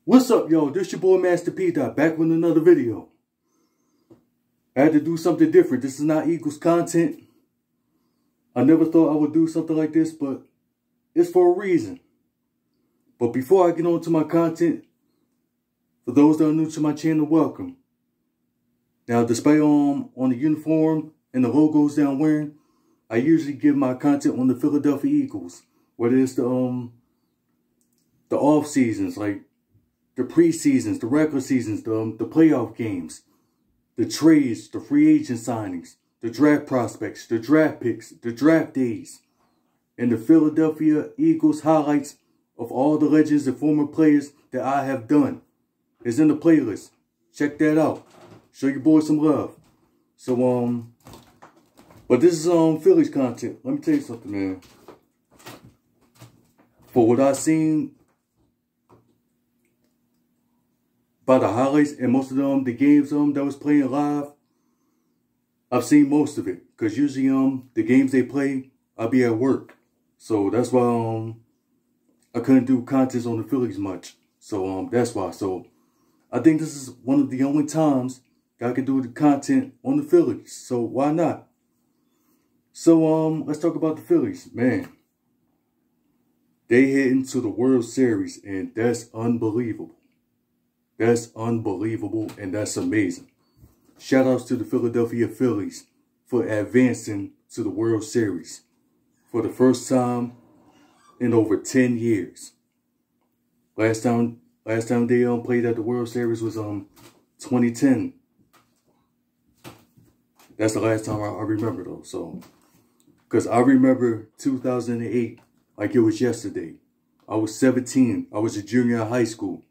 What's up, y'all? This your boy Master P. Back with another video. I had to do something different. This is not Eagles content. I never thought I would do something like this, but it's for a reason. But before I get on to my content, for those that are new to my channel, welcome. Now, despite on the uniform and the logos that I'm wearing, I usually give my content on the Philadelphia Eagles, whether it's the off seasons, like the preseasons, the regular seasons, the playoff games, the trades, the free agent signings, the draft prospects, the draft picks, the draft days, and the Philadelphia Eagles highlights of all the legends and former players that I have done is in the playlist. Check that out. Show your boys some love. So, but this is Phillies content. Let me tell you something, man. For what I've seen by the highlights and most of the games that was playing live, I've seen most of it. Because usually the games they play, I'll be at work. So that's why I couldn't do content on the Phillies much. So that's why. So I think this is one of the only times that I can do the content on the Phillies. So why not? So let's talk about the Phillies. Man, they head into the World Series, and that's unbelievable. That's unbelievable, and that's amazing. Shout outs to the Philadelphia Phillies for advancing to the World Series for the first time in over 10 years. Last time they played at the World Series was 2010. That's the last time I remember though. So, because I remember 2008 like it was yesterday. I was 17. I was a junior in high school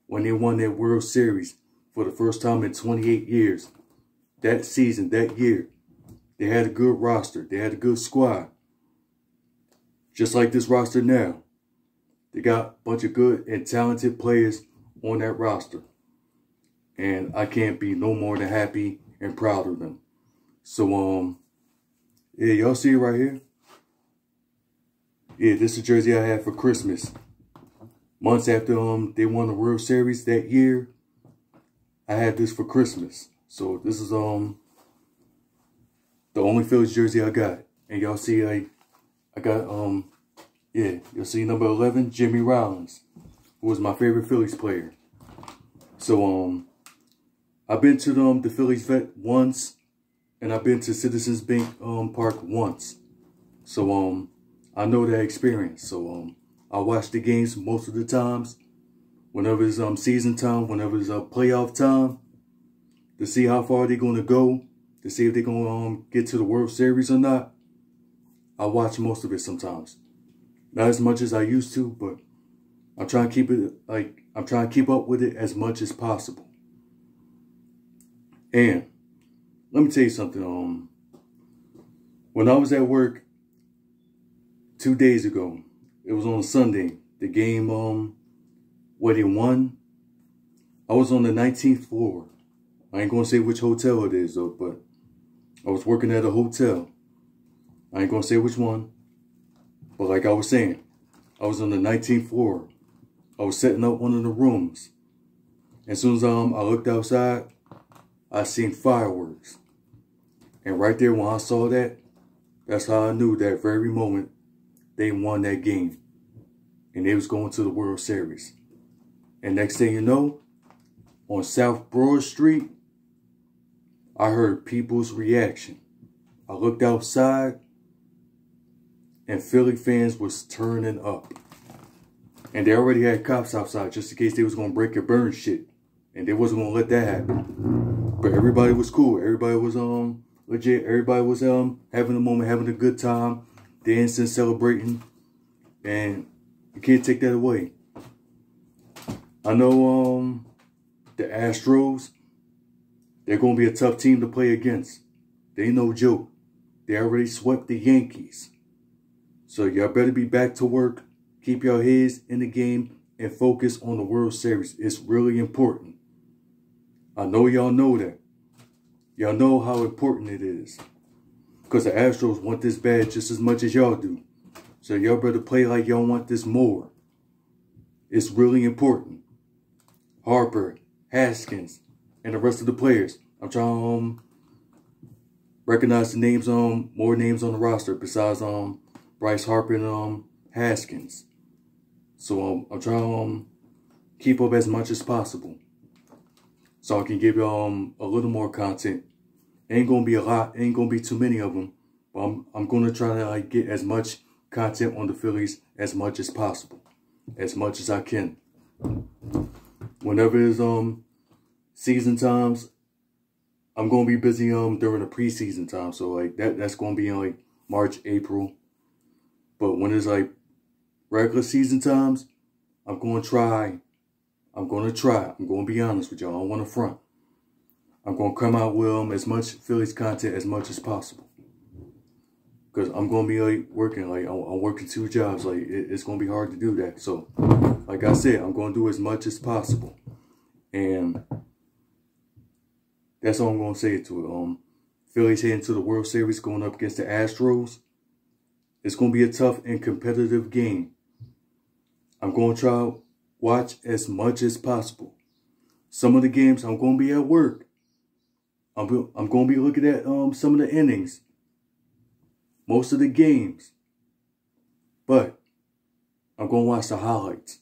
when they won that World Series for the first time in 28 years. That season, that year, they had a good roster. They had a good squad. Just like this roster now. They got a bunch of good and talented players on that roster. And I can't be no more than happy and proud of them. So, yeah, y'all see it right here? Yeah, this is the jersey I had for Christmas. Months after they won the World Series that year, I had this for Christmas. So this is the only Phillies jersey I got. And y'all see I got yeah, you'll see number 11, Jimmy Rollins, who was my favorite Phillies player. So I've been to the Phillies Vet once, and I've been to Citizens Bank Park once. So I know that experience. So I watch the games most of the times. Whenever it's season time, whenever it's playoff time, to see how far they're gonna go, to see if they're gonna get to the World Series or not. I watch most of it sometimes. Not as much as I used to, but I'm trying to keep it I'm trying to keep up with it as much as possible. And let me tell you something. When I was at work 2 days ago, it was on a Sunday, the game where they won, I was on the 19th floor. I ain't gonna say which hotel it is though, but I was working at a hotel. I ain't gonna say which one, but like I was saying, I was on the 19th floor. I was setting up one of the rooms. As soon as I looked outside, I seen fireworks. And right there when I saw that, that's how I knew that very moment they won that game. And they was going to the World Series. And next thing you know, on South Broad Street, I heard people's reaction. I looked outside, and Philly fans was turning up. And they already had cops outside just in case they was going to break and burn shit. And they wasn't going to let that happen. But everybody was cool. Everybody was legit. Everybody was having a moment, having a good time, dancing, celebrating. And you can't take that away. I know the Astros, they're going to be a tough team to play against. They ain't no joke. They already swept the Yankees. So y'all better be back to work. Keep your heads in the game and focus on the World Series. It's really important. I know y'all know that. Y'all know how important it is. Because the Astros want this bad just as much as y'all do. So y'all better play like y'all want this more. It's really important. Harper, Haskins, and the rest of the players. I'm trying to recognize the names, more names on the roster besides Bryce Harper and Haskins. So I'm trying to keep up as much as possible, so I can give y'all a little more content. Ain't gonna be a lot, ain't gonna be too many of them, but I'm gonna try to like get as much content on the Phillies as much as possible, as much as I can. Whenever it's season times, I'm gonna be busy during the preseason time, so like that's gonna be in like March, April. But when it's like regular season times, I'm gonna try. I'm gonna be honest with y'all. I don't want to front. I'm gonna come out with as much Phillies content as much as possible, because I'm gonna be like working. Like I'm working 2 jobs. Like it's gonna be hard to do that. So, like I said, I'm gonna do as much as possible, and that's all I'm gonna say to it. Phillies heading to the World Series, going up against the Astros. It's gonna be a tough and competitive game. I'm gonna try to watch as much as possible. Some of the games I'm gonna be at work. I'm going to be looking at some of the innings, most of the games. But I'm going to watch the highlights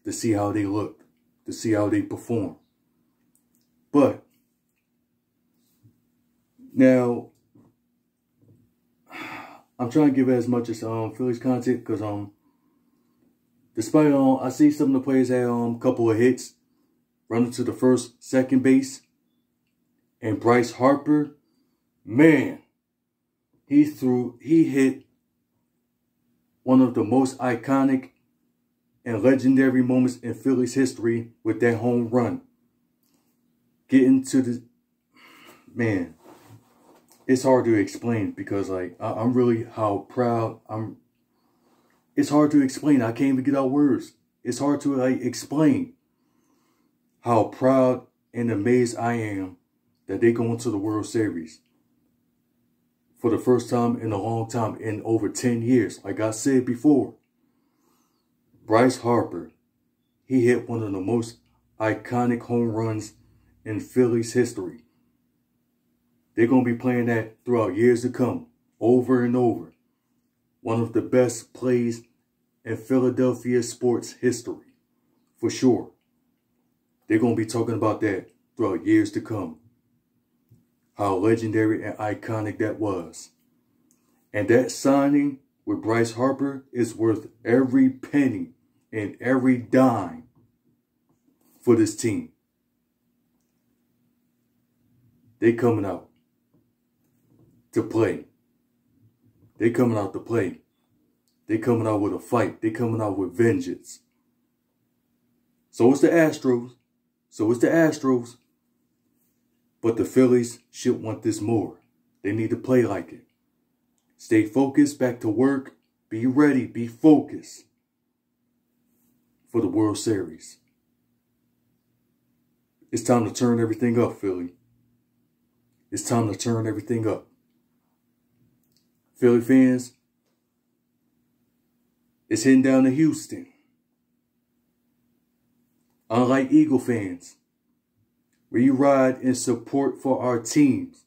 to see how they look, to see how they perform. But now, I'm trying to give as much as Phillies content, because despite I see some of the players had a couple of hits, running to the first, second base. And Bryce Harper, man, he hit one of the most iconic and legendary moments in Phillies history with that home run. Getting to the, man, it's hard to explain, because like I'm really how proud it's hard to explain. I can't even get out words. It's hard to like explain how proud and amazed I am that they go into the World Series for the first time in a long time, in over 10 years. Like I said before, Bryce Harper, he hit one of the most iconic home runs in Phillies history. They're going to be playing that throughout years to come, over and over. One of the best plays in Philadelphia sports history, for sure. They're going to be talking about that throughout years to come. How legendary and iconic that was. And that signing with Bryce Harper is worth every penny and every dime for this team. They coming out to play. They coming out to play. They coming out with a fight. They coming out with vengeance. So it's the Astros. But the Phillies should want this more. They need to play like it. Stay focused, back to work. Be ready, be focused for the World Series. It's time to turn everything up, Philly. It's time to turn everything up. Philly fans, it's heading down to Houston. Unlike Eagle fans, we ride in support for our teams.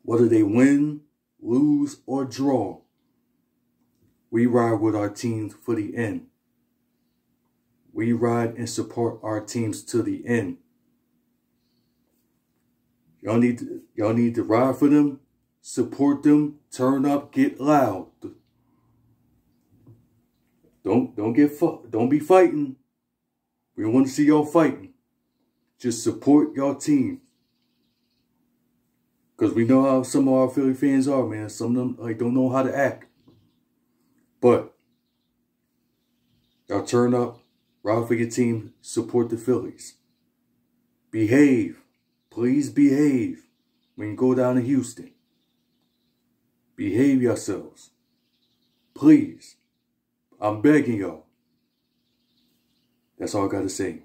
Whether they win, lose, or draw, we ride with our teams for the end. We ride and support our teams to the end. Y'all need to ride for them, support them, turn up, get loud. Don't be fighting. We don't want to see y'all fighting. Just support your team. Because we know how some of our Philly fans are, man. Some of them like don't know how to act. But y'all turn up, ride for your team, support the Phillies. Behave. Please behave when you go down to Houston. Behave yourselves. Please. I'm begging y'all. That's all I got to say.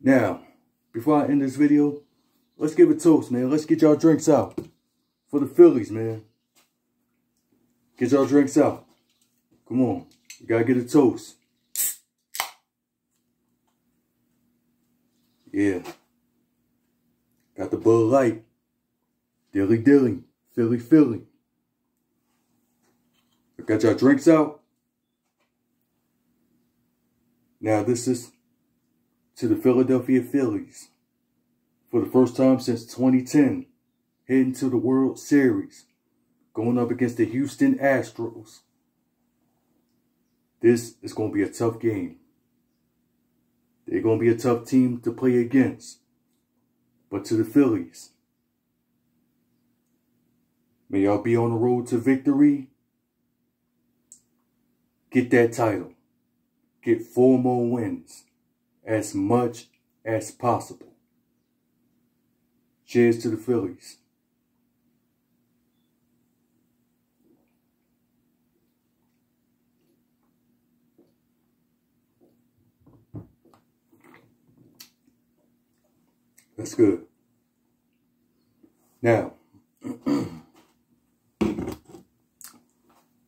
Now, before I end this video, let's give a toast, man. Let's get y'all drinks out for the Phillies, man. Get y'all drinks out. Come on. You got to get a toast. Yeah. Got the Bud Light. Dilly dilly. Philly Philly. I got y'all drinks out. Now this is to the Philadelphia Phillies. For the first time since 2010. Heading to the World Series. Going up against the Houston Astros. This is going to be a tough game. They're going to be a tough team to play against. But to the Phillies, may y'all be on the road to victory. Get that title. Get 4 more wins. As much as possible. Cheers to the Phillies. That's good. Now, I'm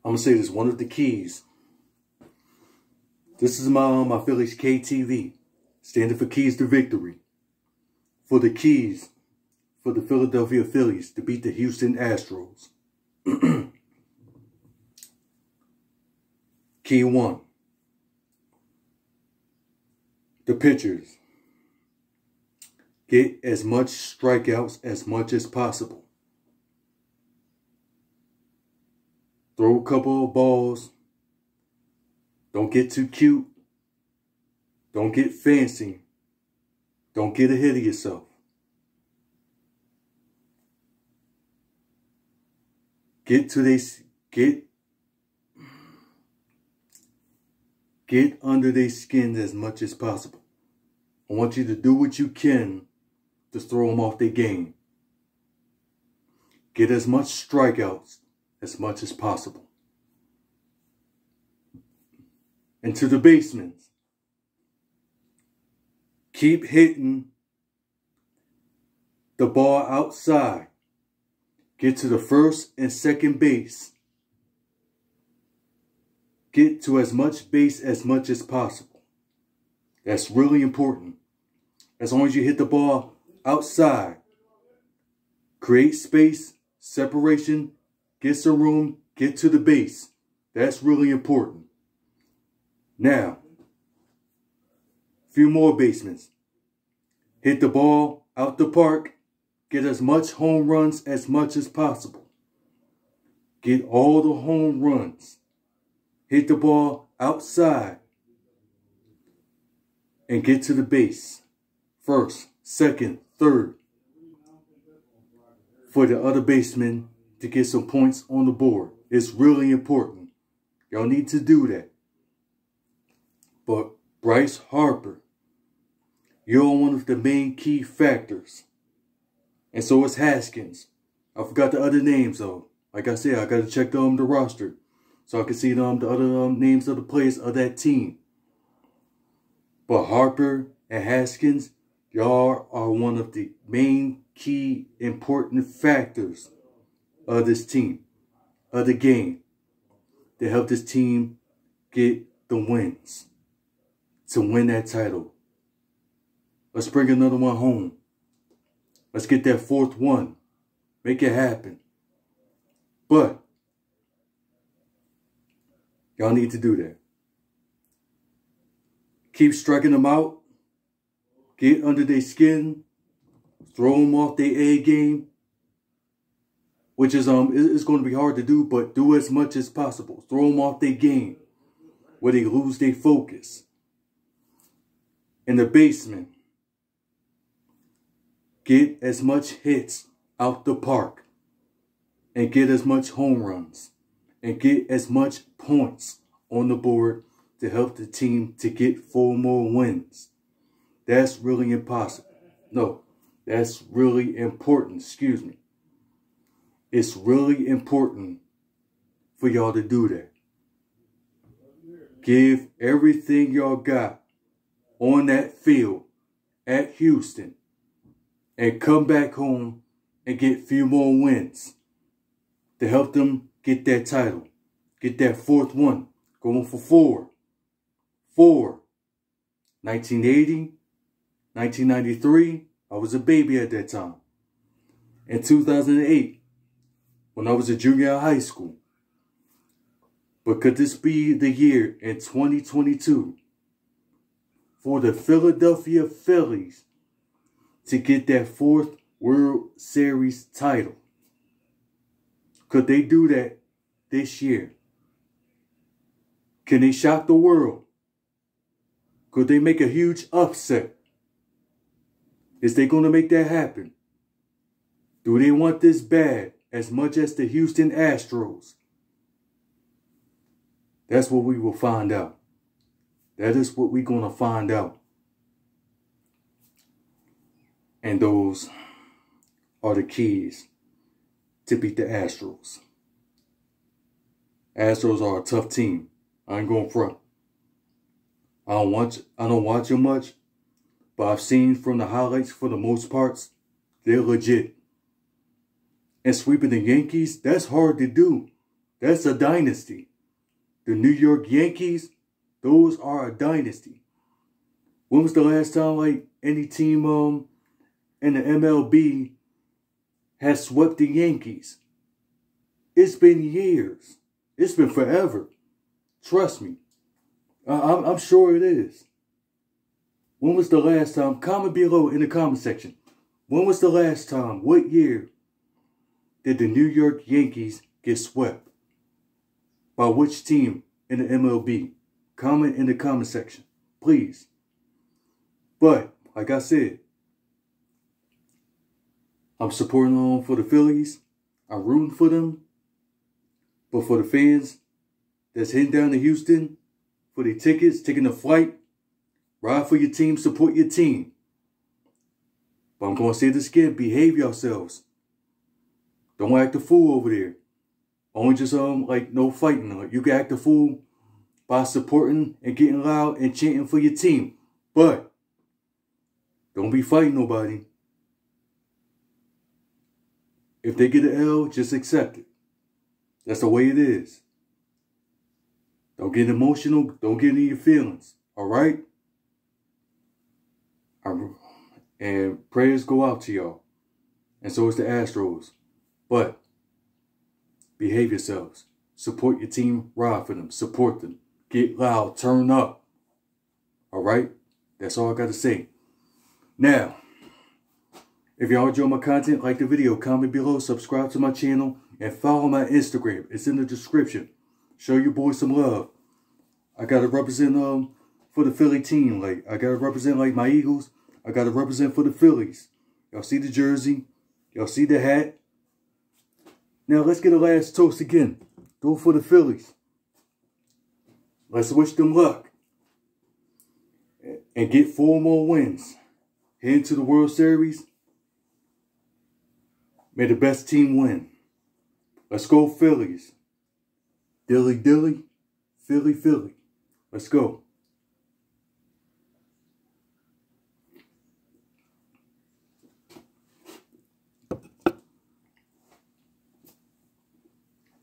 going to say this, one of the keys. This is my Phillies KTV, standing for Keys to Victory. For the keys for the Philadelphia Phillies to beat the Houston Astros. Key 1. The pitchers. Get as much strikeouts as much as possible. Throw a couple of balls. Don't get too cute. Don't get fancy. Don't get ahead of yourself. Get under their skins as much as possible. I want you to do what you can to throw them off their game. Get as much strikeouts as much as possible. And to the basemen, keep hitting the ball outside. Get to the first and second base. Get to as much base as much as possible. That's really important. As long as you hit the ball outside, create space, separation, get some room, get to the base. That's really important. Now, few more basemen. Hit the ball out the park. Get as much home runs as much as possible. Get all the home runs. Hit the ball outside. And get to the base. First, second, third. For the other baseman to get some points on the board. It's really important. Y'all need to do that. But Bryce Harper, you're one of the main key factors. And so is Haskins. I forgot the other names though. Like I said, I got to check the roster. So I can see the other names of the players of that team. But Harper and Haskins, y'all are one of the main key important factors of this team, of the game, to help this team get the wins, to win that title. Let's bring another one home. Let's get that 4th one. Make it happen. But y'all need to do that. Keep striking them out. Get under their skin. Throw them off their A game. Which is it's going to be hard to do, but do as much as possible. Throw them off their game where they lose their focus. In the basement, get as much hits out the park. And get as much home runs. And get as much points on the board to help the team to get 4 more wins. That's really impossible. No, that's really important. Excuse me. It's really important for y'all to do that. Give everything y'all got on that field at Houston and come back home and get a few more wins to help them get that title. Get that 4th one. Going for 4. 4. 1980, 1993, I was a baby at that time. In 2008, when I was a junior in high school. But could this be the year in 2022 for the Philadelphia Phillies to get that 4th World Series title? Could they do that this year? Can they shock the world? Could they make a huge upset? Is they going to make that happen? Do they want this bad as much as the Houston Astros? That's what we will find out. That is what we're going to find out. And those are the keys to beat the Astros. Astros are a tough team. I ain't going front. I don't watch them much, but I've seen from the highlights for the most parts, they're legit. And sweeping the Yankees, that's hard to do. That's a dynasty. The New York Yankees, those are a dynasty. When was the last time like any team in the MLB has swept the Yankees? It's been years. It's been forever. Trust me. I'm sure it is. When was the last time? Comment below in the comment section. When was the last time? What year did the New York Yankees get swept? By which team in the MLB? Comment in the comment section, please. But, like I said, I'm supporting them for the Phillies. I'm rooting for them. But for the fans that's heading down to Houston, for the tickets, taking the flight, ride for your team, support your team. But I'm going to say this again, behave yourselves. Don't act a fool over there. Only just, like, no fighting. Like, you can act a fool by supporting and getting loud and chanting for your team. But, don't be fighting nobody. If they get an L, just accept it. That's the way it is. Don't get emotional. Don't get into your feelings. All right? And prayers go out to y'all. And so is the Astros. But behave yourselves. Support your team. Ride for them. Support them. Get loud. Turn up. All right? That's all I got to say. Now, if y'all enjoy my content, like the video, comment below, subscribe to my channel, and follow my Instagram. It's in the description. Show your boy some love. I got to represent for the Philly team. Like, I got to represent like my Eagles. I got to represent for the Phillies. Y'all see the jersey? Y'all see the hat? Now, let's get a last toast again. Go for the Phillies. Let's wish them luck. And get 4 more wins. Head into the World Series. May the best team win. Let's go Phillies. Dilly dilly. Philly Philly. Let's go.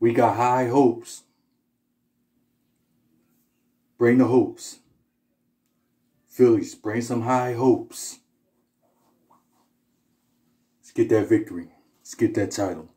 We got high hopes. Bring the hopes. Phillies, bring some high hopes. Let's get that victory. Let's get that title.